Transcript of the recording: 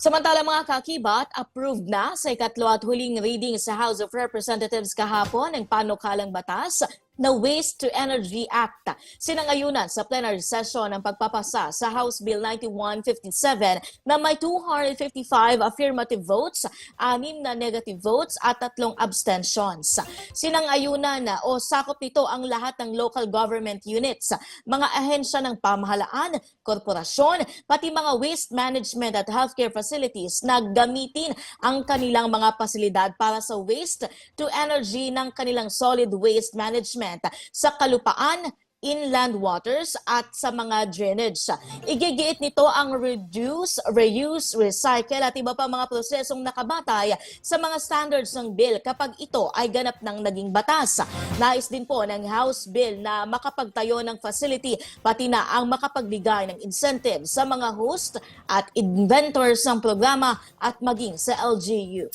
Samantala mga kakibat, approved na sa ikatlo at huling reading sa House of Representatives kahapon ang panukalang batas na Waste to Energy Act. Sinangayunan sa plenary session ang pagpapasa sa House Bill 9157 na may 255 affirmative votes, 6 na negative votes at 3 abstentions. Sinangayunan na o sakop nito ang lahat ng local government units, mga ahensya ng pamahalaan, korporasyon, pati mga waste management at healthcare facilities na gamitin ang kanilang mga pasilidad para sa waste to energy ng kanilang solid waste management sa kalupaan, inland waters at sa mga drainage. Igigiit nito ang reduce, reuse, recycle at iba pa mga prosesong nakabatay sa mga standards ng bill kapag ito ay ganap ng naging batas. Nais din po ng House Bill na makapagtayo ng facility pati na ang makapagbigay ng incentive sa mga host at inventors ng programa at maging sa LGU.